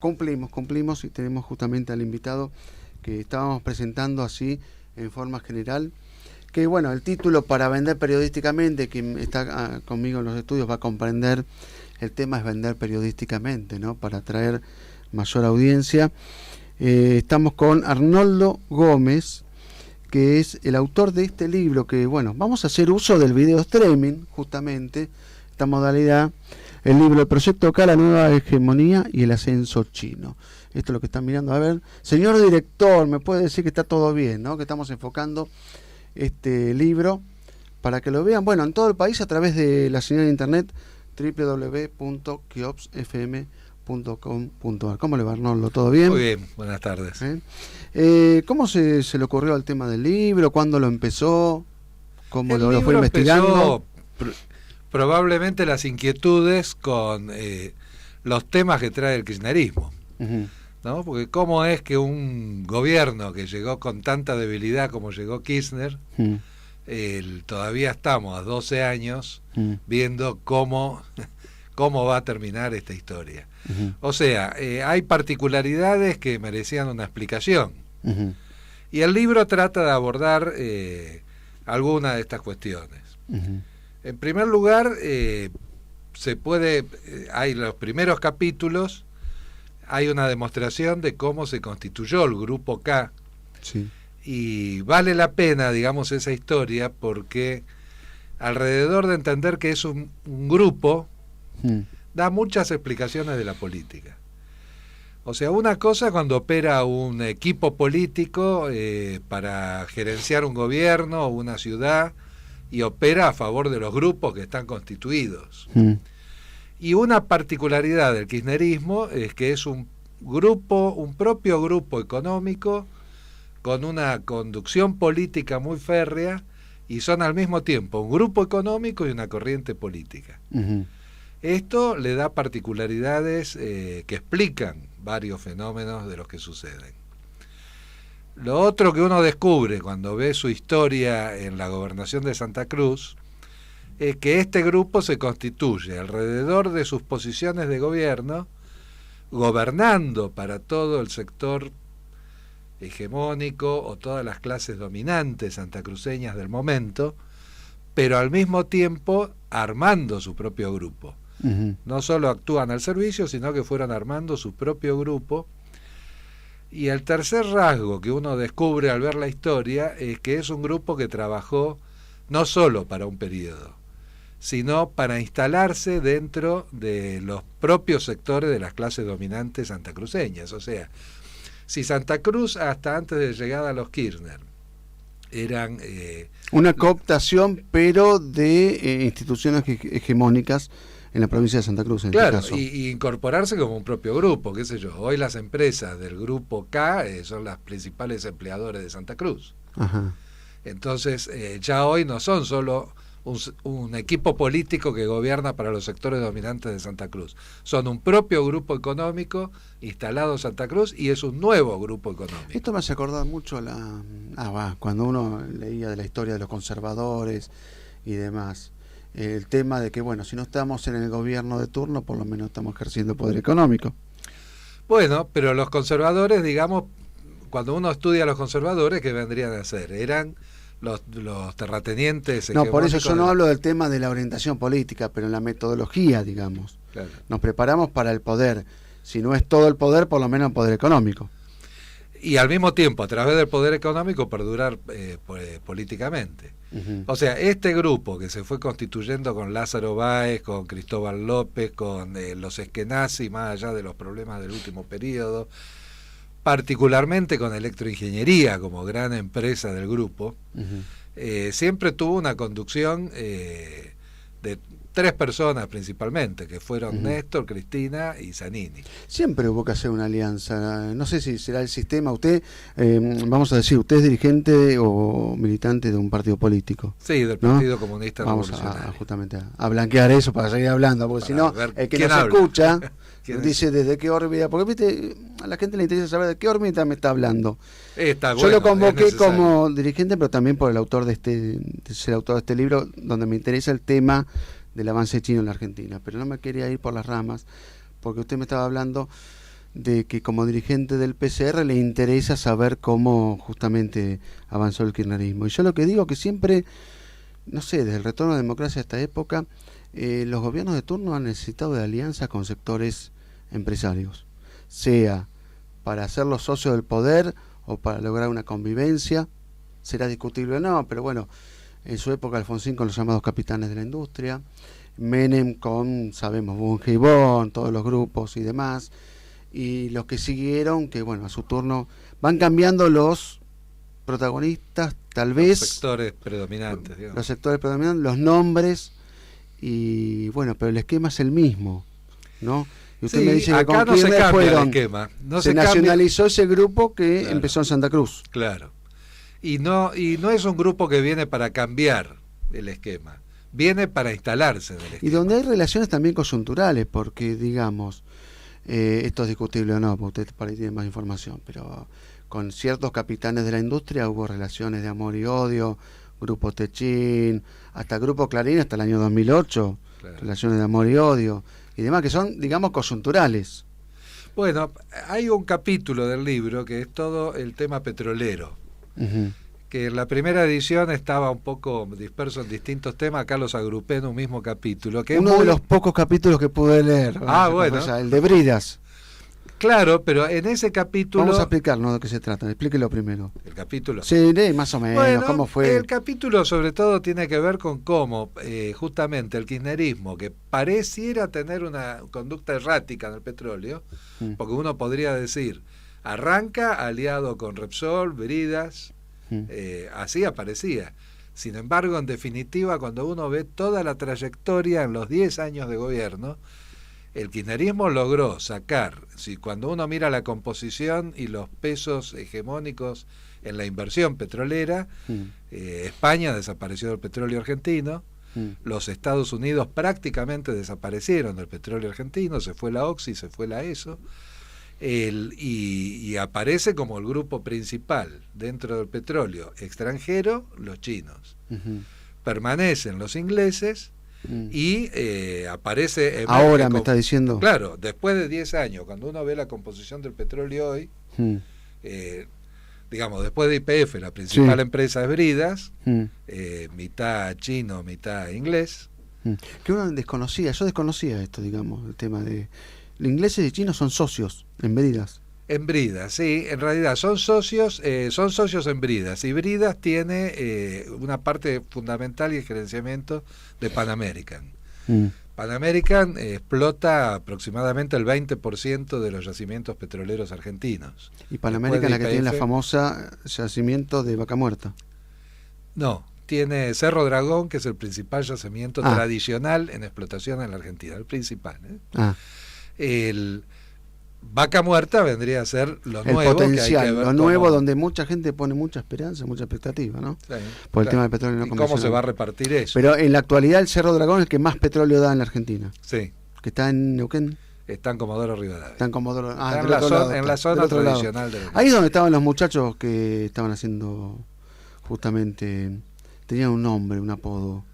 Cumplimos y tenemos justamente al invitado que estábamos presentando así en forma general. Que bueno, el título para vender periodísticamente, quien está conmigo en los estudios va a comprender, el tema es vender periodísticamente, ¿no? Para atraer mayor audiencia. Estamos con Arnoldo Gómez, que es el autor de este libro, que bueno, vamos a hacer uso del video streaming, justamente, esta modalidad. El libro, el proyecto K, la nueva hegemonía y el ascenso chino. Esto es lo que están mirando. A ver, señor director, me puede decir que está todo bien, ¿no? Que estamos enfocando este libro para que lo vean, bueno, en todo el país a través de la señal de internet www.kiopsfm.com.ar. ¿Cómo le va, Arnoldo? ¿Todo bien? Muy bien, buenas tardes. ¿Cómo se le ocurrió el tema del libro? ¿Cuándo lo empezó? ¿Cómo El lo libro fue investigando? Probablemente las inquietudes con los temas que trae el kirchnerismo, ¿no? Porque cómo es que un gobierno que llegó con tanta debilidad como llegó Kirchner, todavía estamos a 12 años viendo cómo va a terminar esta historia. O sea, hay particularidades que merecían una explicación. Y el libro trata de abordar algunas de estas cuestiones. En primer lugar, hay los primeros capítulos, hay una demostración de cómo se constituyó el Grupo K. Sí. Y vale la pena, digamos, esa historia, porque alrededor de entender que es un grupo, da muchas explicaciones de la política. O sea, una cosa cuando opera un equipo político para gerenciar un gobierno o una ciudad, y opera a favor de los grupos que están constituidos. Y una particularidad del kirchnerismo es que es un propio grupo económico con una conducción política muy férrea, y son al mismo tiempo un grupo económico y una corriente política. Esto le da particularidades que explican varios fenómenos de los que suceden. Lo otro que uno descubre cuando ve su historia en la gobernación de Santa Cruz es que este grupo se constituye alrededor de sus posiciones de gobierno, gobernando para todo el sector hegemónico o todas las clases dominantes santacruceñas del momento, pero al mismo tiempo armando su propio grupo. No solo actúan al servicio, sino que fueron armando su propio grupo. Y el tercer rasgo que uno descubre al ver la historia es que es un grupo que trabajó no solo para un periodo, sino para instalarse dentro de los propios sectores de las clases dominantes santacruceñas. O sea, si Santa Cruz hasta antes de llegada a los Kirchner eran... una cooptación, pero de instituciones hegemónicas en la provincia de Santa Cruz, en claro, este caso. Y incorporarse como un propio grupo, qué sé yo. Hoy las empresas del grupo K son las principales empleadores de Santa Cruz. Entonces, ya hoy no son solo un equipo político que gobierna para los sectores dominantes de Santa Cruz. Son un propio grupo económico instalado en Santa Cruz, y es un nuevo grupo económico. Esto me hace acordar mucho cuando uno leía de la historia de los conservadores y demás. El tema de que, bueno, si no estamos en el gobierno de turno, por lo menos estamos ejerciendo poder económico. Bueno, pero los conservadores, digamos, cuando uno estudia a los conservadores, ¿qué vendrían a hacer? Eran los terratenientes. No, por eso yo no hablo del tema de la orientación política, pero en la metodología, digamos. Claro. Nos preparamos para el poder. Si no es todo el poder, por lo menos el poder económico. Y al mismo tiempo, a través del poder económico, perdurar políticamente. O sea, este grupo que se fue constituyendo con Lázaro Báez, con Cristóbal López, con los Eskenazi, más allá de los problemas del último periodo, particularmente con Electroingeniería como gran empresa del grupo, siempre tuvo una conducción de 3 personas principalmente, que fueron Néstor, Cristina y Zanini. Siempre hubo que hacer una alianza. No sé si será el sistema. Usted, vamos a decir, usted es dirigente o militante de un partido político. Sí, del Partido Comunista Revolucionario. Vamos justamente a blanquear eso para seguir hablando, porque si no, el que nos escucha dice desde qué órbita, porque viste, a la gente le interesa saber de qué órbita me está hablando. Yo lo convoqué como dirigente, pero también por el autor de ser autor de este libro, donde me interesa el tema del avance chino en la Argentina, pero no me quería ir por las ramas, porque usted me estaba hablando de que como dirigente del PCR le interesa saber cómo justamente avanzó el kirchnerismo. Y yo lo que digo que siempre, no sé, desde el retorno a la democracia a esta época, los gobiernos de turno han necesitado de alianzas con sectores empresarios, sea para hacerlos socios del poder o para lograr una convivencia. Será discutible o no, pero bueno, en su época Alfonsín con los llamados capitanes de la industria, Menem con, sabemos, Bunge y Bon, todos los grupos y demás, y los que siguieron, que bueno, a su turno van cambiando los protagonistas, tal vez los sectores predominantes, digamos. Los sectores predominantes, los nombres, y bueno, pero el esquema es el mismo, ¿no? Y usted me dice que acá no se cambia el esquema. Se nacionalizó ese grupo que empezó en Santa Cruz. Claro. Y no es un grupo que viene para cambiar el esquema, viene para instalarse en el esquema. Y donde hay relaciones también coyunturales, porque digamos, esto es discutible o no, porque usted por ahí tiene más información, pero con ciertos capitanes de la industria hubo relaciones de amor y odio, Grupo Techín, hasta Grupo Clarín hasta el año 2008, claro. Relaciones de amor y odio, y demás, que son, digamos, coyunturales. Bueno, hay un capítulo del libro que es todo el tema petrolero. Uh-huh. Que en la primera edición estaba un poco disperso en distintos temas, acá los agrupé en un mismo capítulo. Que uno de los pocos capítulos que pude leer. Bueno. El de Bridas. Claro, pero en ese capítulo... Vamos a explicarnos de qué se trata, explíquelo primero. ¿El capítulo? Sí, más o menos, bueno, ¿cómo fue? El capítulo sobre todo tiene que ver con cómo justamente el kirchnerismo, que pareciera tener una conducta errática en el petróleo, porque uno podría decir, arranca aliado con Repsol, Bridas, así aparecía. Sin embargo, en definitiva, cuando uno ve toda la trayectoria en los 10 años de gobierno, el kirchnerismo logró sacar, cuando uno mira la composición y los pesos hegemónicos en la inversión petrolera, España desapareció del petróleo argentino, los Estados Unidos prácticamente desaparecieron del petróleo argentino, se fue la Oxy, se fue la ESO, y aparece como el grupo principal dentro del petróleo extranjero, los chinos. Uh-huh. Permanecen los ingleses y aparece... Ahora me está diciendo... Claro, después de 10 años, cuando uno ve la composición del petróleo hoy, digamos, después de YPF, la principal empresa es Bridas, mitad chino, mitad inglés. Que uno desconocía, yo desconocía esto, digamos, el tema de... Los ingleses y chinos son socios en Bridas. En Bridas, sí, en realidad son socios en Bridas, y Bridas tiene una parte fundamental y el gerenciamiento de Pan American. Pan American explota aproximadamente el 20% de los yacimientos petroleros argentinos. ¿Y Pan American la que tiene la famosa yacimiento de Vaca Muerta? No, tiene Cerro Dragón, que es el principal yacimiento tradicional en explotación en la Argentina, el principal. El Vaca Muerta vendría a ser lo nuevo, potencial, que hay que ver lo nuevo, donde mucha gente pone mucha esperanza, mucha expectativa, ¿no? Sí, por el tema del petróleo no convencional. ¿Cómo se va a repartir eso? Pero en la actualidad el Cerro Dragón es el que más petróleo da en la Argentina. Sí. Que está en Neuquén. Está en Comodoro Rivadavia. Está en Comodoro. Está en la zona tradicional de... Ahí es donde estaban los muchachos que estaban haciendo justamente, tenían un nombre, un apodo,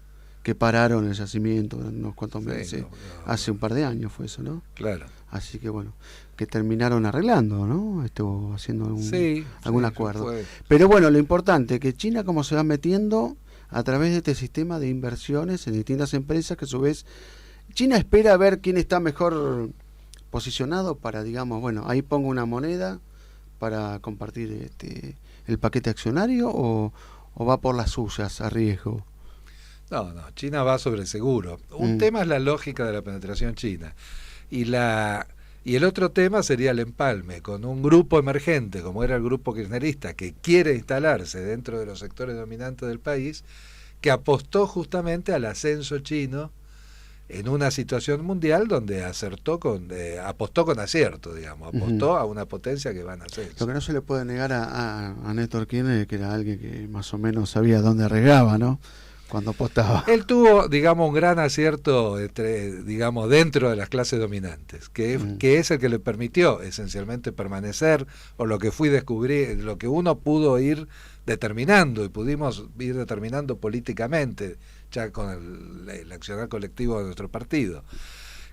que pararon el yacimiento unos cuantos meses, hace un par de años fue eso, ¿no? Claro. Así que bueno, que terminaron arreglando, ¿no? Estuvo haciendo algún acuerdo. Pero bueno, lo importante es que China como se va metiendo a través de este sistema de inversiones en distintas empresas, que a su vez China espera a ver quién está mejor posicionado para, digamos, bueno, ahí pongo una moneda para compartir el paquete accionario, o va por las suyas a riesgo. No, China va sobre seguro. Un tema es la lógica de la penetración china. Y el otro tema sería el empalme con un grupo emergente, como era el grupo kirchnerista, que quiere instalarse dentro de los sectores dominantes del país, que apostó justamente al ascenso chino en una situación mundial donde apostó con acierto, digamos, apostó a una potencia que va en ascenso. Lo que no se le puede negar a Néstor Kirchner, que era alguien que más o menos sabía dónde arriesgaba, ¿no? Cuando apostaba. Él tuvo, digamos, un gran acierto digamos, dentro de las clases dominantes, que es el que le permitió esencialmente permanecer, o lo que lo que uno pudo ir determinando, y pudimos ir determinando políticamente, ya con el accionar colectivo de nuestro partido,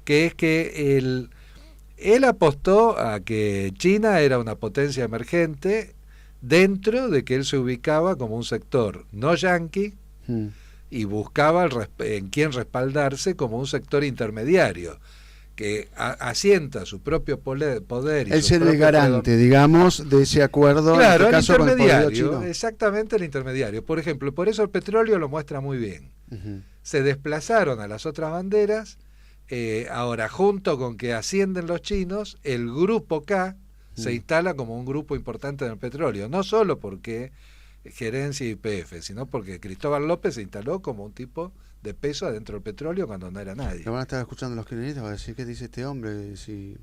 que es que Él apostó a que China era una potencia emergente dentro de que él se ubicaba como un sector no yanqui y buscaba en quién respaldarse como un sector intermediario que asienta su propio poder y el ser el garante, digamos, de ese acuerdo. Claro, en este caso, el intermediario, con el poderío chino. exactamente el intermediario. Por ejemplo, por eso el petróleo lo muestra muy bien. Se desplazaron a las otras banderas. Ahora, junto con que ascienden los chinos, el grupo K se instala como un grupo importante en el petróleo, no solo porque gerencia YPF, sino porque Cristóbal López se instaló como un tipo de peso adentro del petróleo cuando no era nadie. Lo van a estar escuchando los kirchneristas, van a decir, ¿qué dice este hombre? Si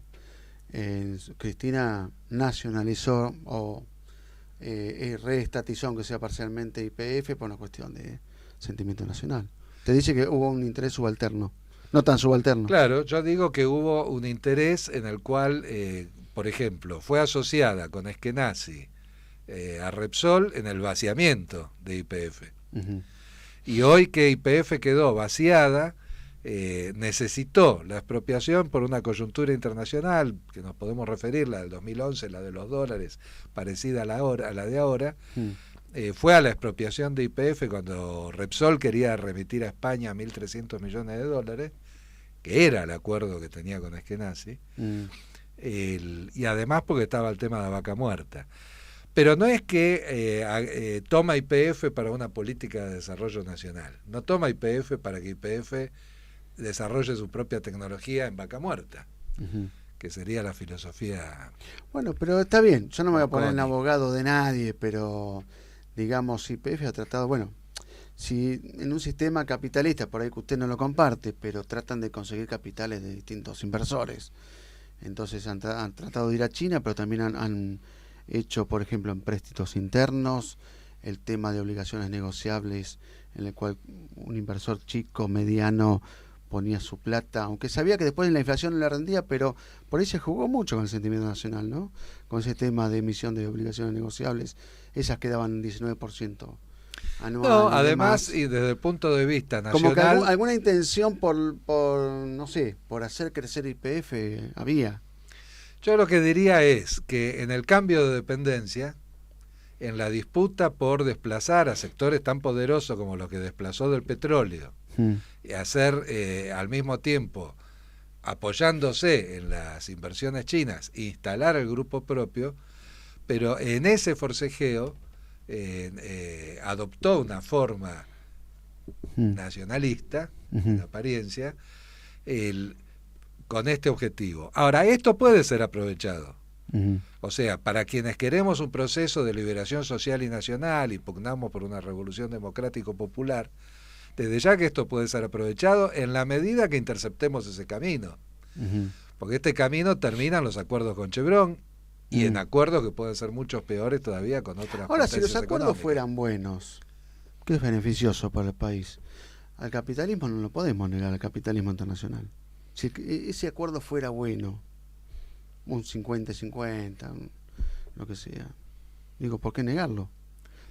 Cristina nacionalizó o reestatizó, aunque sea parcialmente YPF, por una cuestión de sentimiento nacional. Te dice que hubo un interés subalterno. No tan subalterno. Claro, yo digo que hubo un interés en el cual, por ejemplo, fue asociada con Eskenazi a Repsol en el vaciamiento de YPF. Y hoy que YPF quedó vaciada, necesitó la expropiación por una coyuntura internacional, que nos podemos referir, la del 2011, la de los dólares, parecida a la de ahora. Fue a la expropiación de YPF cuando Repsol quería remitir a España 1.300 millones de dólares, que era el acuerdo que tenía con Eskenazi, y además porque estaba el tema de la vaca muerta. Pero no es que toma YPF para una política de desarrollo nacional, no toma YPF para que YPF desarrolle su propia tecnología en vaca muerta, que sería la filosofía. Bueno, pero está bien, yo no me voy a poner en abogado de nadie, pero digamos, YPF ha tratado, bueno, si en un sistema capitalista, por ahí que usted no lo comparte, pero tratan de conseguir capitales de distintos inversores, entonces han tratado de ir a China, pero también han hecho, por ejemplo, en préstitos internos, el tema de obligaciones negociables, en el cual un inversor chico, mediano, ponía su plata, aunque sabía que después en la inflación no le rendía, pero por ahí se jugó mucho con el sentimiento nacional, ¿no? Con ese tema de emisión de obligaciones negociables, esas quedaban 19% anual. No, además, y desde el punto de vista nacional... Como que alguna intención por, no sé, por hacer crecer YPF había. Yo lo que diría es que en el cambio de dependencia, en la disputa por desplazar a sectores tan poderosos como los que desplazó del petróleo, y hacer al mismo tiempo, apoyándose en las inversiones chinas, instalar el grupo propio, pero en ese forcejeo adoptó una forma nacionalista, en apariencia, con este objetivo. Ahora, esto puede ser aprovechado. O sea, para quienes queremos un proceso de liberación social y nacional y pugnamos por una revolución democrático-popular, desde ya que esto puede ser aprovechado en la medida que interceptemos ese camino. Porque este camino termina en los acuerdos con Chevron y en acuerdos que pueden ser muchos peores todavía con otras. Ahora, si los acuerdos fueran buenos, ¿qué es beneficioso para el país? Al capitalismo no lo podemos negar, al capitalismo internacional. Si ese acuerdo fuera bueno, un 50-50, lo que sea, digo, ¿por qué negarlo?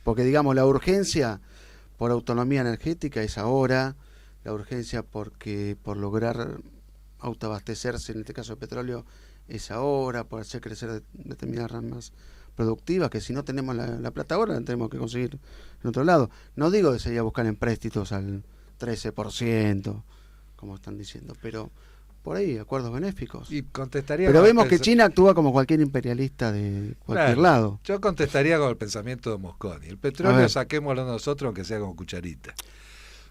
Porque, digamos, la urgencia por autonomía energética es ahora, la urgencia por lograr autoabastecerse, en este caso de petróleo, es ahora, por hacer crecer determinadas ramas productivas, que si no tenemos la plata ahora, la tenemos que conseguir en otro lado. No digo que sería buscar empréstitos al 13%, como están diciendo, pero por ahí, acuerdos benéficos. Y contestaría, pero vemos que China actúa como cualquier imperialista de cualquier lado. Yo contestaría con el pensamiento de Mosconi. El petróleo saquémoslo nosotros, aunque sea con cucharita.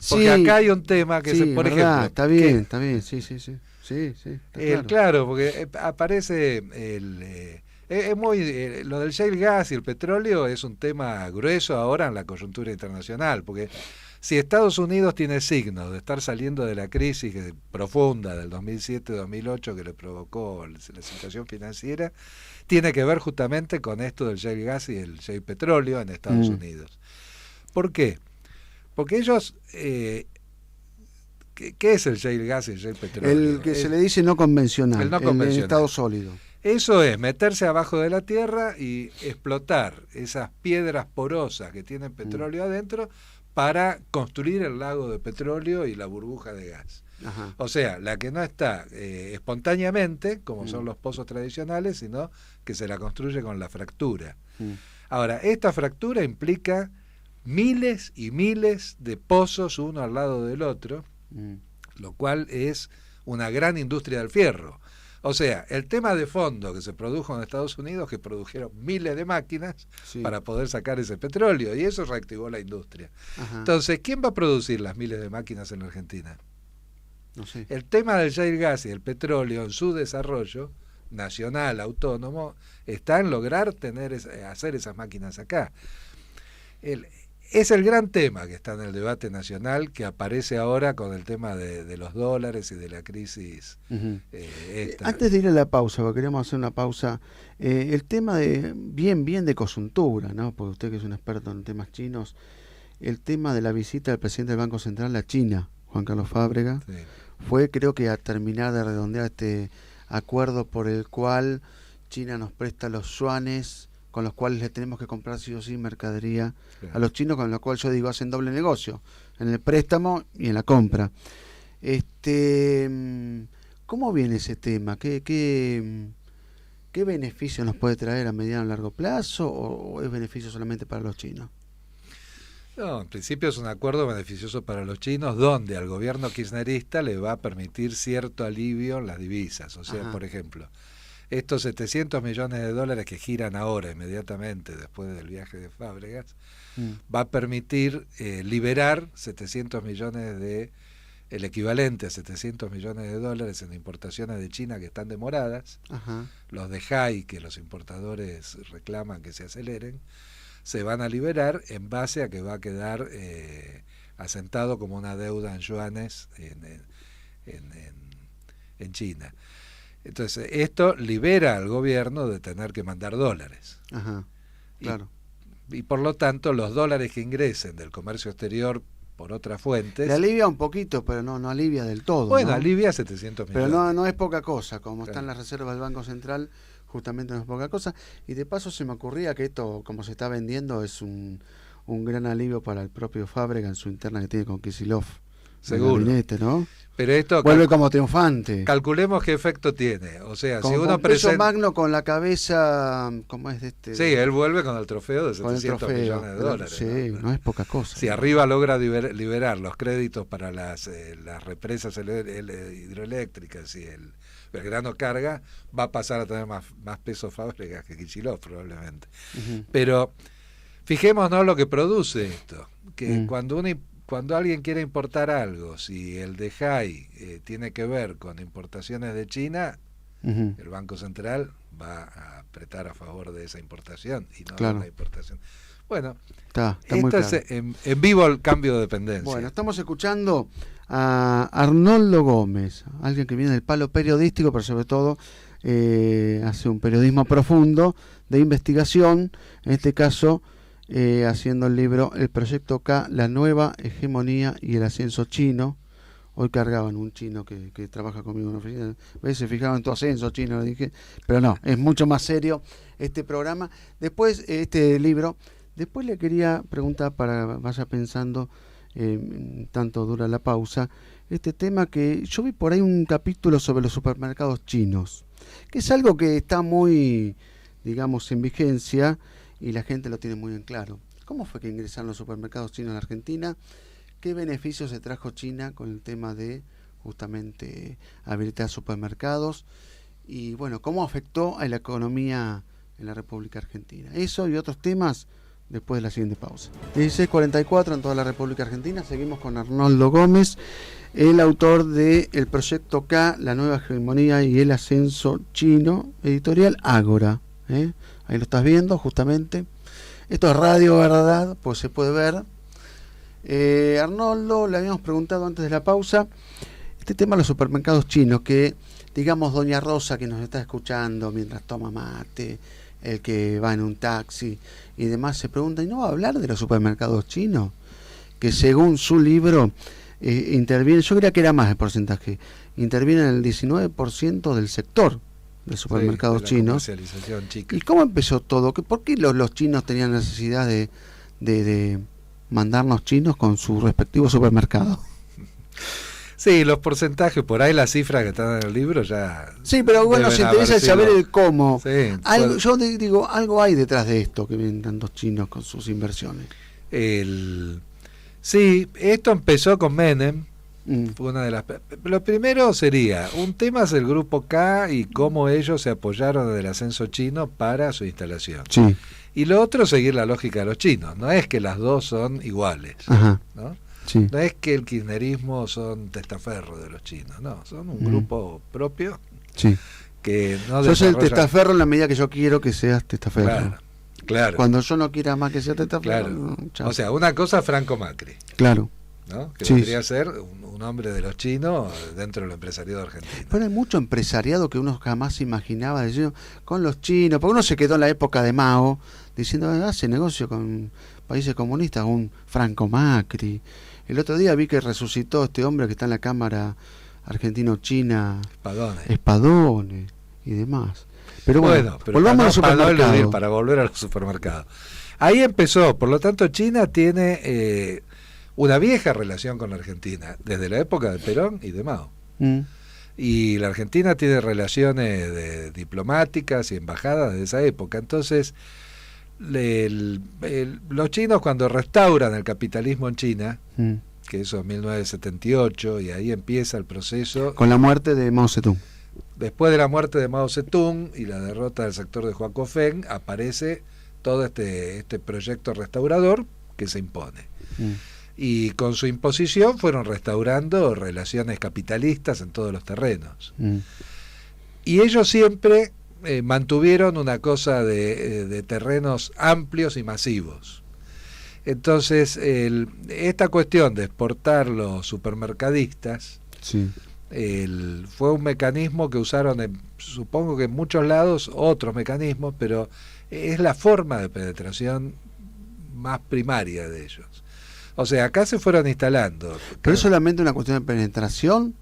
Porque acá hay un tema que por ejemplo... Está bien, sí. Claro, porque aparece es muy lo del shale gas y el petróleo es un tema grueso ahora en la coyuntura internacional, porque si Estados Unidos tiene signos de estar saliendo de la crisis profunda del 2007-2008 que le provocó la situación financiera, tiene que ver justamente con esto del shale gas y el shale petróleo en Estados Unidos. ¿Por qué? Porque ellos... ¿Qué es el shale gas y el shale petróleo? El que se le dice no convencional, el no convencional. En estado sólido. Eso es meterse abajo de la tierra y explotar esas piedras porosas que tienen petróleo adentro para construir el lago de petróleo y la burbuja de gas. Ajá. O sea, la que no está espontáneamente, como son los pozos tradicionales, sino que se la construye con la fractura. Ahora, esta fractura implica miles y miles de pozos uno al lado del otro, lo cual es una gran industria del fierro. O sea, el tema de fondo que se produjo en Estados Unidos, que produjeron miles de máquinas para poder sacar ese petróleo, y eso reactivó la industria. Ajá. Entonces, ¿quién va a producir las miles de máquinas en la Argentina? No sé. El tema del shale gas y el petróleo en su desarrollo nacional, autónomo, está en lograr hacer esas máquinas acá. Es el gran tema que está en el debate nacional, que aparece ahora con el tema de los dólares y de la crisis. Antes de ir a la pausa, porque queríamos hacer una pausa, el tema de bien de coyuntura, ¿no? Porque usted que es un experto en temas chinos, el tema de la visita del presidente del Banco Central a China, Juan Carlos Fábrega, fue, creo que, a terminar de redondear este acuerdo por el cual China nos presta los yuanes con los cuales le tenemos que comprar sí o sí mercadería a los chinos, con lo cual yo digo hacen doble negocio, en el préstamo y en la compra. ¿Cómo viene ese tema? ¿Qué beneficio nos puede traer a mediano o largo plazo, o es beneficio solamente para los chinos? No, en principio es un acuerdo beneficioso para los chinos, donde al gobierno kirchnerista le va a permitir cierto alivio en las divisas. O sea, por ejemplo, estos 700 millones de dólares que giran ahora, inmediatamente, después del viaje de Fábregas, va a permitir liberar 700 millones el equivalente a 700 millones de dólares en importaciones de China que están demoradas. Los de high, que los importadores reclaman que se aceleren, se van a liberar en base a que va a quedar asentado como una deuda en yuanes en China. Entonces, esto libera al gobierno de tener que mandar dólares. Claro. Y por lo tanto, los dólares que ingresen del comercio exterior por otras fuentes... Le alivia un poquito, pero no alivia del todo. Bueno, ¿no? alivia 700 millones. Pero no es poca cosa, como están las reservas del Banco Central, justamente no es poca cosa. Y de paso se me ocurría que esto, como se está vendiendo, es un gran alivio para el propio Fábrega en su interna que tiene con Kicillof. Seguro. Gabinete, ¿no? Pero esto vuelve como triunfante. Calculemos qué efecto tiene. O sea, como si uno presenta Magno con la cabeza, ¿cómo es de este? Sí, él vuelve con el trofeo de 700 millones de dólares. Sí, no es poca cosa. Si arriba logra liberar los créditos para las represas hidroeléctricas y el Belgrano Carga, va a pasar a tener más peso Fábregas que Kicillof probablemente. Pero fijémonos lo que produce esto, que cuando alguien quiere importar algo, si el de high tiene que ver con importaciones de China, el Banco Central va a apretar a favor de esa importación y no de la importación. Bueno, está esto muy claro. Es en vivo el cambio de dependencia. Bueno, estamos escuchando a Arnoldo Gómez, alguien que viene del palo periodístico, pero sobre todo hace un periodismo profundo de investigación, en este caso haciendo el libro El Proyecto K, la nueva hegemonía y el ascenso chino. Hoy cargaban un chino que trabaja conmigo en la oficina, a veces se fijaban en tu ascenso chino, le dije, pero no, es mucho más serio este programa. Después, este libro, después le quería preguntar, para vaya pensando, tanto dura la pausa, este tema que yo vi por ahí un capítulo sobre los supermercados chinos, que es algo que está muy, digamos, en vigencia, y la gente lo tiene muy en claro. ¿Cómo fue que ingresaron los supermercados chinos en la Argentina? ¿Qué beneficios se trajo China con el tema de justamente habilitar supermercados? Y bueno, ¿cómo afectó a la economía en la República Argentina? Eso y otros temas después de la siguiente pausa. 16:44 en toda la República Argentina. Seguimos con Arnoldo Gómez, el autor de El Proyecto K, la nueva hegemonía y el ascenso chino, editorial Ágora. Ahí lo estás viendo justamente. Esto es radio, ¿verdad? Pues se puede ver. Arnoldo, le habíamos preguntado antes de la pausa este tema de los supermercados chinos, que digamos doña Rosa que nos está escuchando mientras toma mate, el que va en un taxi y demás, se pregunta, ¿y no va a hablar de los supermercados chinos? Que según su libro interviene, yo creía que era más el porcentaje, interviene en el 19% del sector de supermercados chinos. ¿Y cómo empezó todo? ¿Por qué los chinos tenían necesidad de mandarnos chinos con su respectivo supermercado? Sí, los porcentajes, por ahí las cifras que están en el libro ya... Sí, pero bueno, nos interesa saber el cómo. Sí, yo digo, algo hay detrás de esto, que vienen tantos chinos con sus inversiones. Sí, esto empezó con Menem. Fue una de las... Lo primero sería, un tema es el Grupo K y cómo ellos se apoyaron en el ascenso chino para su instalación. Sí. Y lo otro, seguir la lógica de los chinos. No es que las dos son iguales, ajá, ¿no? Sí. No es que el kirchnerismo son testaferro de los chinos, no, son un grupo propio. Sí. Que no yo soy el testaferro en la medida que yo quiero que seas testaferro. Claro, claro. Cuando yo no quiera más que sea testaferro. Claro. No, o sea, una cosa Franco Macri. Claro. ¿No? Que sí, podría ser un hombre de los chinos dentro del empresariado argentino. Pero hay mucho empresariado que uno jamás imaginaba decir, con los chinos, porque uno se quedó en la época de Mao diciendo, hace negocio con países comunistas, un Franco Macri. El otro día vi que resucitó este hombre que está en la Cámara Argentino-China, Espadone y demás. Pero bueno, pero volvamos al supermercado. Para volver a los supermercados. Ahí empezó, por lo tanto China tiene una vieja relación con la Argentina, desde la época de Perón y de Mao. Y la Argentina tiene relaciones diplomáticas y embajadas de esa época. Entonces, los chinos cuando restauran el capitalismo en China, que eso es 1978, y ahí empieza el proceso... Con la muerte de Mao Zedong. Después de la muerte de Mao Zedong y la derrota del sector de Huaco Feng, aparece todo este proyecto restaurador que se impone. Y con su imposición fueron restaurando relaciones capitalistas en todos los terrenos. Y ellos siempre mantuvieron una cosa de terrenos amplios y masivos. Entonces, esta cuestión de exportar los supermercadistas fue un mecanismo que usaron, supongo que en muchos lados, otros mecanismos, pero es la forma de penetración más primaria de ellos. O sea, acá se fueron instalando. ¿Pero es solamente una cuestión de penetración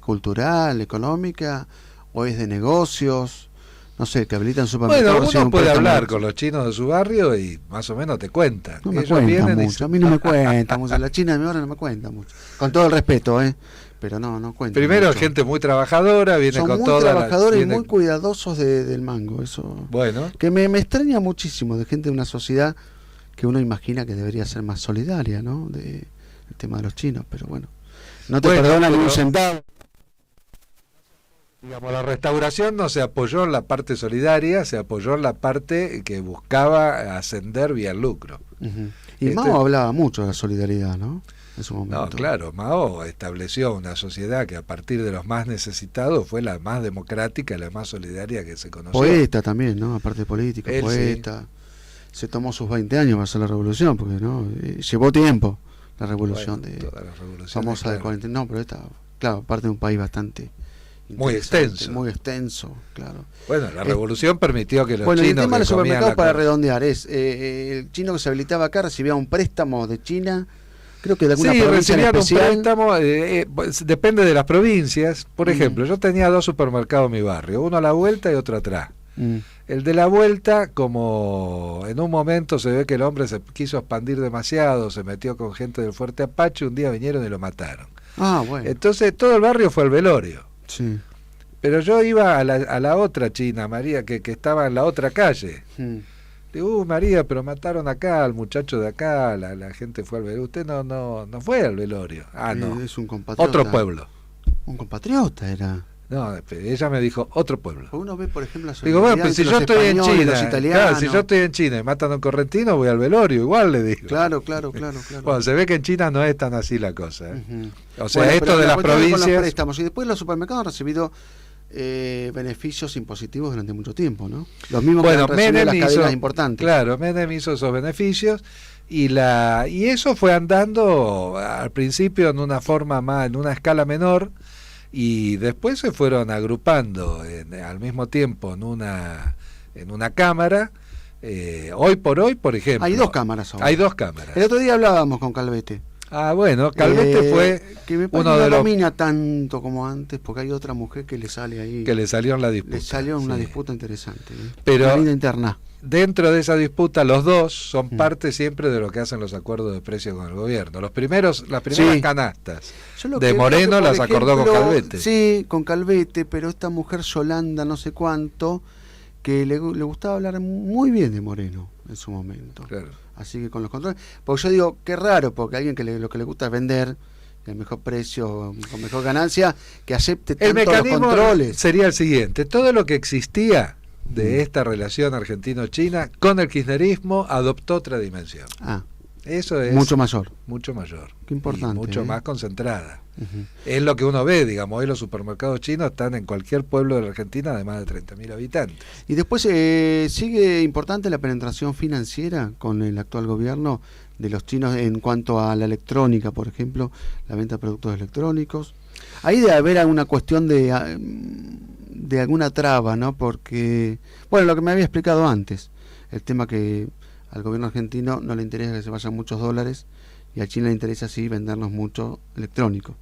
cultural, económica, o es de negocios? No sé, que habilitan supermercados. Bueno, uno puede hablar con los chinos de su barrio y más o menos te cuentan. No me cuentan mucho, a mí no me cuentan mucho. La China de mi barrio no me cuenta mucho. Con todo el respeto, pero no cuentan. Primero, mucho. Gente muy trabajadora, viene son con muy toda trabajadores y muy cuidadosos del mango. Eso. Bueno. Que me extraña muchísimo de gente de una sociedad que uno imagina que debería ser más solidaria, ¿no? El tema de los chinos, pero bueno. No te perdonan ni un centavo. Digamos, la restauración no se apoyó en la parte solidaria, se apoyó en la parte que buscaba ascender vía el lucro. Y Mao hablaba mucho de la solidaridad, ¿no? En su momento. No, claro, Mao estableció una sociedad que a partir de los más necesitados fue la más democrática, la más solidaria que se conoció. Poeta también, ¿no? Aparte de político, poeta. Sí. Se tomó sus 20 años para hacer la revolución, porque no llevó tiempo la revolución famosa de 40. No, pero esta, claro, parte de un país bastante muy extenso, claro. Bueno, la revolución permitió que los chinos... Bueno, el tema de los supermercados, para redondear, es el chino que se habilitaba acá recibía un préstamo de China, creo que de alguna provincia en especial. Un préstamo, depende de las provincias. Por ejemplo, yo tenía 2 supermercados en mi barrio, uno a la vuelta y otro atrás. El de la vuelta, como en un momento se ve que el hombre se quiso expandir demasiado, se metió con gente del Fuerte Apache, un día vinieron y lo mataron. Bueno. Entonces todo el barrio fue al velorio. Sí. Pero yo iba a la otra China, María, que estaba en la otra calle. Digo, María, pero mataron acá al muchacho de acá, la gente fue al velorio. Usted no fue al velorio. No. Es un compatriota. Otro pueblo. Un compatriota era. No, ella me dijo otro pueblo. Uno ve, por ejemplo, digo, bueno, pues si yo estoy en China, claro, si yo estoy en China y matan a un correntino, voy al velorio, igual le digo. Claro. Bueno, se ve que en China no es tan así la cosa. O sea, esto de las provincias... Y después los supermercados han recibido beneficios impositivos durante mucho tiempo, ¿no? Los mismos que han recibido las cadenas importantes. Claro, Menem hizo esos beneficios y eso fue andando al principio en una forma más, en una escala menor, y después se fueron agrupando al mismo tiempo en una cámara. Hoy por hoy, por ejemplo, hay 2 cámaras ahora. Hay 2 cámaras. El otro día hablábamos con Calvete. Bueno, Calvete fue que me uno de no los... domina tanto como antes, porque hay otra mujer que le sale ahí. Que le salió en la disputa. Le salió en una disputa interesante. Pero, una vida interna. dentro de esa disputa los dos son parte siempre de lo que hacen los acuerdos de precios con el gobierno. Las primeras canastas de Moreno las acordó con Calvete. Sí, con Calvete, pero esta mujer Yolanda no sé cuánto, que le gustaba hablar muy bien de Moreno en su momento. Claro. Así que con los controles, porque yo digo, qué raro, porque alguien que lo que le gusta es vender el mejor precio, con mejor ganancia, que acepte tanto los controles. Sería el siguiente: todo lo que existía de esta relación argentino-china con el kirchnerismo adoptó otra dimensión. Eso es mucho mayor. Qué importante. Y mucho más concentrada. Uh-huh. Es lo que uno ve, digamos, hoy los supermercados chinos están en cualquier pueblo de la Argentina de más de 30.000 habitantes. Y después sigue importante la penetración financiera con el actual gobierno de los chinos en cuanto a la electrónica, por ejemplo, la venta de productos electrónicos. Ahí debe haber alguna cuestión de alguna traba, ¿no? Porque, bueno, lo que me había explicado antes, el tema que al gobierno argentino no le interesa que se vayan muchos dólares y a China le interesa sí vendernos mucho electrónico.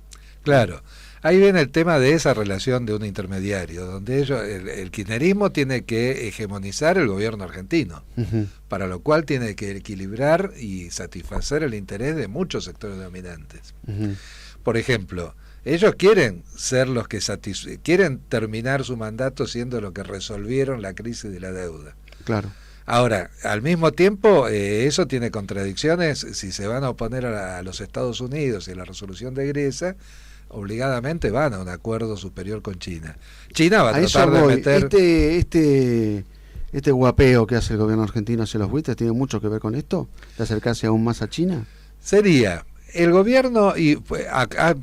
Claro, ahí viene el tema de esa relación de un intermediario, donde el kirchnerismo tiene que hegemonizar el gobierno argentino, Uh-huh. para lo cual tiene que equilibrar y satisfacer el interés de muchos sectores dominantes. Uh-huh. Por ejemplo, ellos quieren ser los que quieren terminar su mandato siendo los que resolvieron la crisis de la deuda. Claro. Ahora, al mismo tiempo, eso tiene contradicciones. Si se van a oponer a los Estados Unidos y a la resolución de Griesa, obligadamente van a un acuerdo superior con China. China va a tratar de meter... Este guapeo que hace el gobierno argentino hacia los buitres, ¿tiene mucho que ver con esto? ¿De acercarse aún más a China? Sería el gobierno,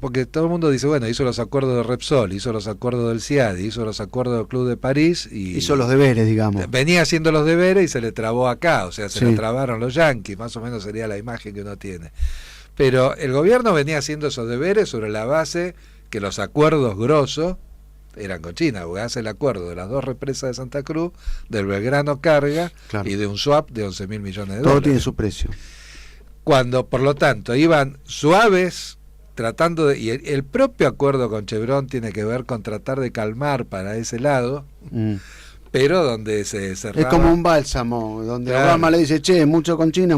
porque todo el mundo dice, bueno, hizo los acuerdos de Repsol, hizo los acuerdos del CIADI, hizo los acuerdos del Club de París y hizo los deberes, digamos. Venía haciendo los deberes y se le trabó acá, o sea, se le trabaron los yanquis, más o menos sería la imagen que uno tiene. Pero el gobierno venía haciendo esos deberes sobre la base que los acuerdos grosos eran con China, porque hace el acuerdo de las 2 represas de Santa Cruz, del Belgrano Carga, claro, y de un swap de 11.000 millones de dólares. Todo tiene su precio. Cuando, por lo tanto, iban suaves, tratando de... Y el propio acuerdo con Chevron tiene que ver con tratar de calmar para ese lado, pero donde se cerraba... Es como un bálsamo, donde claro, Obama le dice, che, mucho con China,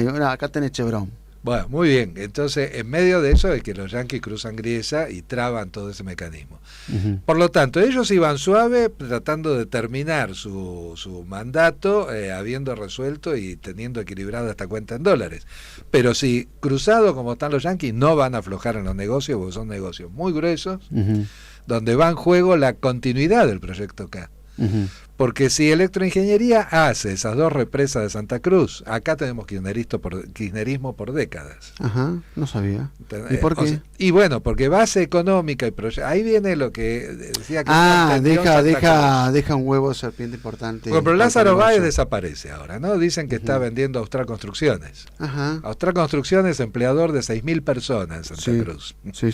y ahora acá tenés Chevron. Bueno, muy bien. Entonces, en medio de eso es que los yanquis cruzan Griesa y traban todo ese mecanismo. Uh-huh. Por lo tanto, ellos iban suave tratando de terminar su mandato, habiendo resuelto y teniendo equilibrada esta cuenta en dólares. Pero si cruzado como están los yanquis, no van a aflojar en los negocios, porque son negocios muy gruesos, uh-huh, donde va en juego la continuidad del proyecto K. Uh-huh. Porque si Electroingeniería hace esas 2 represas de Santa Cruz, acá tenemos kirchnerismo por décadas. Ajá, no sabía. ¿Y por qué? Y bueno, porque base económica y ahí viene lo que decía que... deja un huevo de serpiente importante. Bueno, pero Lázaro Báez desaparece ahora, ¿no? Dicen que está vendiendo Austral Construcciones. Ajá. Austral Construcciones, empleador de 6.000 personas en Santa Cruz. Sí.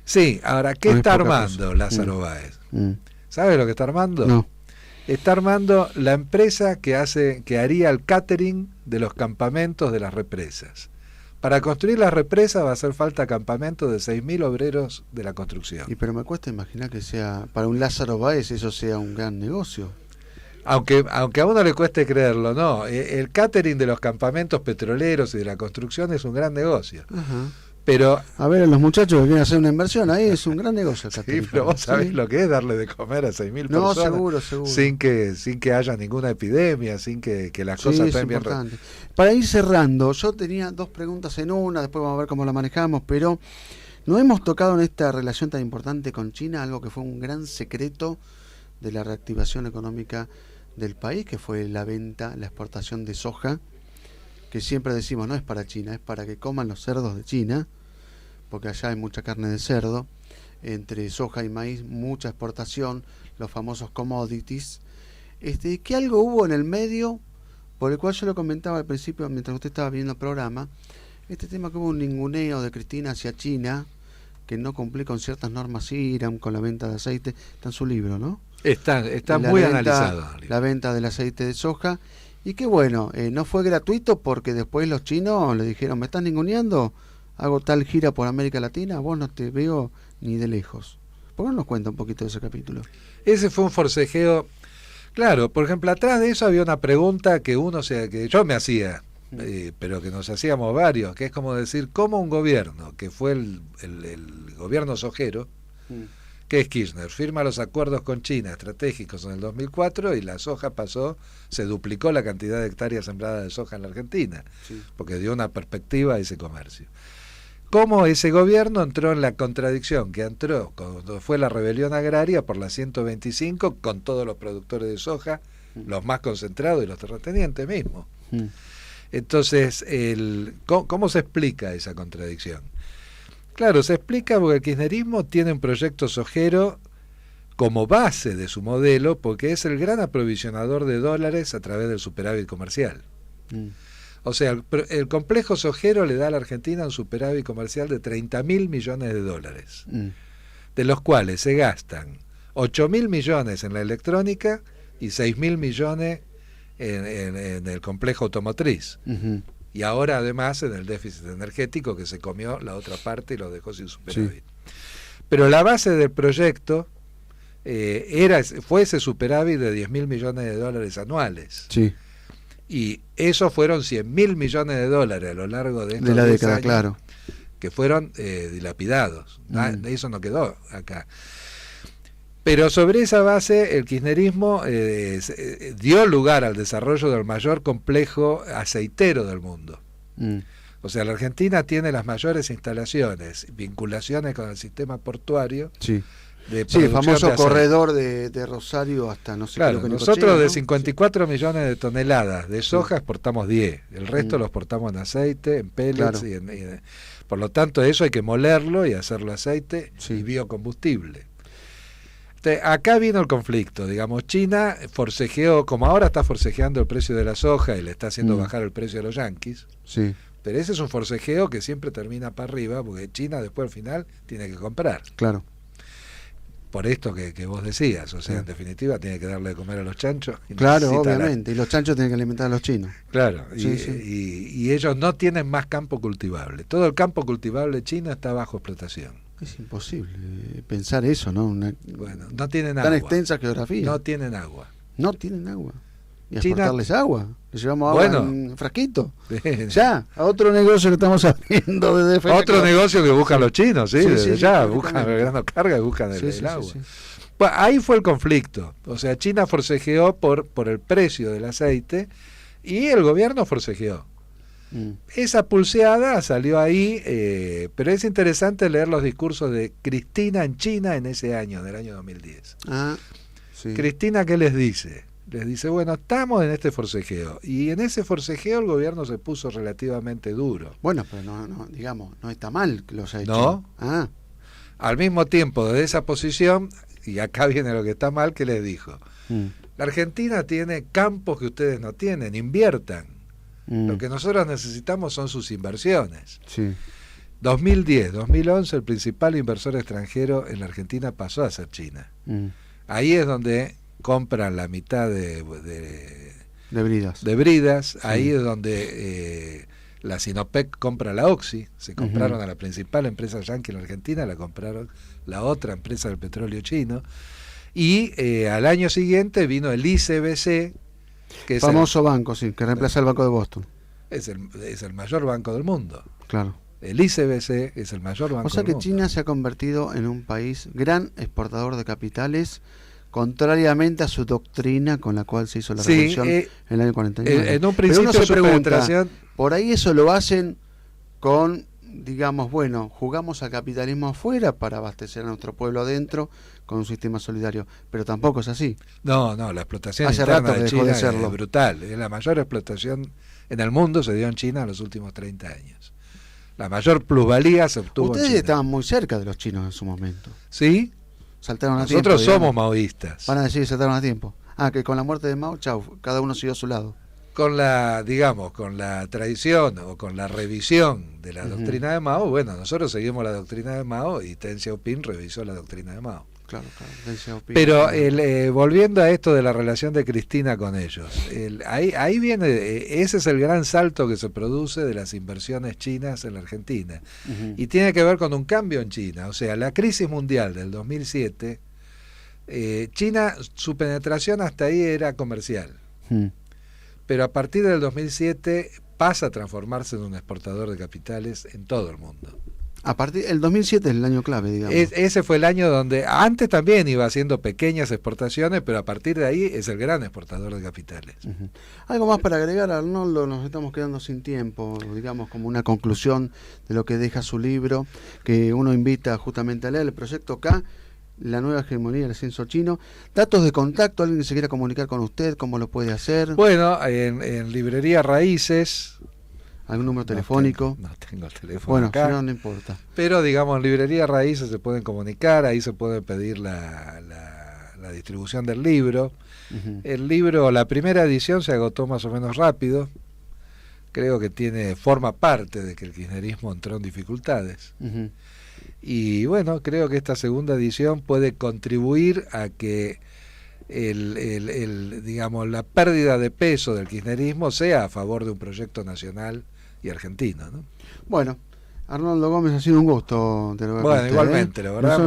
Sí, ahora, ¿qué está armando Lázaro Báez? ¿Sabe lo que está armando? No. Está armando la empresa que haría el catering de los campamentos de las represas. Para construir las represas va a hacer falta campamentos de 6.000 obreros de la construcción. Pero me cuesta imaginar que sea, para un Lázaro Báez, eso sea un gran negocio. Aunque a uno le cueste creerlo, no. El catering de los campamentos petroleros y de la construcción es un gran negocio. Ajá. Pero a ver, a los muchachos que quieren hacer una inversión, ahí es un gran negocio. Sí, pero vos sabés lo que es darle de comer a 6.000 personas. Seguro. Sin que haya ninguna epidemia, sin que las cosas estén bien. Para ir cerrando, yo tenía 2 preguntas en una, después vamos a ver cómo la manejamos, pero no hemos tocado en esta relación tan importante con China algo que fue un gran secreto de la reactivación económica del país, que fue la exportación de soja, que siempre decimos no es para China, es para que coman los cerdos de China, porque allá hay mucha carne de cerdo, entre soja y maíz, mucha exportación, los famosos commodities. ¿Qué algo hubo en el medio, por el cual yo lo comentaba al principio, mientras usted estaba viendo el programa, este tema que hubo un ninguneo de Cristina hacia China, que no cumplí con ciertas normas IRAM, con la venta de aceite, está en su libro, ¿no? Está muy analizado. La venta del aceite de soja. Y que bueno, no fue gratuito porque después los chinos le dijeron, ¿me estás ninguneando? Hago tal gira por América Latina, vos no te veo ni de lejos. ¿Por qué no nos cuenta un poquito de ese capítulo? Ese fue un forcejeo Claro, por ejemplo, atrás de eso había una pregunta que que yo me hacía, pero que nos hacíamos varios, que es como decir, ¿cómo un gobierno, que fue el gobierno sojero, que es Kirchner, firma los acuerdos con China estratégicos en el 2004 y la soja se duplicó la cantidad de hectáreas sembradas de soja en la Argentina, porque dio una perspectiva a ese comercio? ¿Cómo ese gobierno entró en la contradicción que entró cuando fue la rebelión agraria por la 125 con todos los productores de soja, los más concentrados y los terratenientes mismos? Entonces, ¿cómo se explica esa contradicción? Claro, se explica porque el kirchnerismo tiene un proyecto sojero como base de su modelo, porque es el gran aprovisionador de dólares a través del superávit comercial. O sea, el complejo sojero le da a la Argentina un superávit comercial de 30.000 millones de dólares, de los cuales se gastan 8.000 millones en la electrónica y 6.000 millones en el complejo automotriz. Y ahora además en el déficit energético, que se comió la otra parte y lo dejó sin superávit. Pero la base del proyecto fue ese superávit de 10.000 millones de dólares anuales. Y eso fueron 100.000 millones de dólares a lo largo de estos la década, años, claro, que fueron dilapidados. Eso no quedó acá. Pero sobre esa base el kirchnerismo dio lugar al desarrollo del mayor complejo aceitero del mundo. O sea, la Argentina tiene las mayores instalaciones, vinculaciones con el sistema portuario. El famoso corredor de Rosario hasta no sé qué. Claro, nosotros de 54 millones de toneladas de soja exportamos 10, el resto lo exportamos en aceite, en pellets, por lo tanto eso hay que molerlo y hacerlo aceite y biocombustible. Entonces, acá vino el conflicto, digamos, China forcejeó, como ahora está forcejeando el precio de la soja y le está haciendo bajar el precio de los yanquis, pero ese es un forcejeo que siempre termina para arriba, porque China después al final tiene que comprar. Claro. Por esto que vos decías, o sea, en definitiva tiene que darle de comer a los chanchos. Claro, obviamente, y los chanchos tienen que alimentar a los chinos. Claro, y ellos no tienen más campo cultivable. Todo el campo cultivable chino está bajo explotación. Es imposible pensar eso, ¿no? Bueno, no tienen agua. Tan extensa geografía. No tienen agua. No tienen agua. Y China, exportarles agua. Les llevamos agua en frasquito. Ya, a otro negocio que estamos abriendo desde defensa. Otro negocio que buscan los chinos, desde ya, buscan el grano carga y buscan el agua. Pues ahí fue el conflicto. O sea, China forcejeó por el precio del aceite y el gobierno forcejeó. Esa pulseada salió ahí, pero es interesante leer los discursos de Cristina en China en ese año, del año 2010. Cristina, ¿qué les dice? Les dice, bueno, estamos en este forcejeo, y en ese forcejeo el gobierno se puso relativamente duro. Bueno, pero no digamos, no está mal que los haya hecho. ¿No? Al mismo tiempo, de esa posición, y acá viene lo que está mal, que les dijo, la Argentina tiene campos que ustedes no tienen, inviertan. Lo que nosotros necesitamos son sus inversiones. 2010, 2011, el principal inversor extranjero en la Argentina pasó a ser China. Ahí es donde compran la mitad de bridas. Ahí es donde la Sinopec compra la Oxy. Se compraron a la principal empresa yanqui en la Argentina, la compraron la otra empresa del petróleo chino. Y al año siguiente vino el ICBC, que es famoso banco, que reemplaza el Banco de Boston. Es el mayor banco del mundo. Claro. El ICBC es el mayor banco del mundo. O sea que China se ha convertido en un país gran exportador de capitales, contrariamente a su doctrina con la cual se hizo la revolución en el año 49. En un principio pero uno se pregunta, por ahí eso lo hacen con, digamos, bueno, jugamos al capitalismo afuera para abastecer a nuestro pueblo adentro con un sistema solidario, pero tampoco es así. No, la explotación interna de China es brutal. Es la mayor explotación en el mundo, se dio en China en los últimos 30 años. La mayor plusvalía se obtuvo en China. Ustedes estaban muy cerca de los chinos en su momento. ¿Sí? Saltaron a tiempo. Nosotros somos maoístas. Van a decir que saltaron a tiempo. Que con la muerte de Mao, chau, cada uno siguió a su lado. Con la tradición o con la revisión de la doctrina de Mao, bueno, nosotros seguimos la doctrina de Mao y Deng Xiaoping revisó la doctrina de Mao. Claro, Deng Xiaoping. Pero volviendo a esto de la relación de Cristina con ellos, ahí viene, ese es el gran salto que se produce de las inversiones chinas en la Argentina. Y tiene que ver con un cambio en China. O sea, la crisis mundial del 2007 China, su penetración hasta ahí era comercial, pero a partir del 2007 pasa a transformarse en un exportador de capitales en todo el mundo. El 2007 es el año clave, digamos. Ese fue el año donde antes también iba haciendo pequeñas exportaciones, pero a partir de ahí es el gran exportador de capitales. Algo más para agregar, Arnoldo, nos estamos quedando sin tiempo, digamos como una conclusión de lo que deja su libro, que uno invita justamente a leer, el Proyecto K, la nueva hegemonía del ascenso chino. Datos de contacto, alguien que se quiera comunicar con usted, ¿cómo lo puede hacer? Bueno, en Librería Raíces. ¿Algún número telefónico? No tengo el teléfono bueno, acá. No importa. Pero digamos, en Librería Raíces se pueden comunicar, ahí se puede pedir la distribución del libro. El libro, la primera edición se agotó más o menos rápido. Creo que forma parte de que el kirchnerismo entró en dificultades. Y bueno, creo que esta segunda edición puede contribuir a que digamos, la pérdida de peso del kirchnerismo sea a favor de un proyecto nacional y argentino, ¿no? Bueno, Arnoldo Gómez, ha sido un gusto. Bueno, igualmente, la verdad.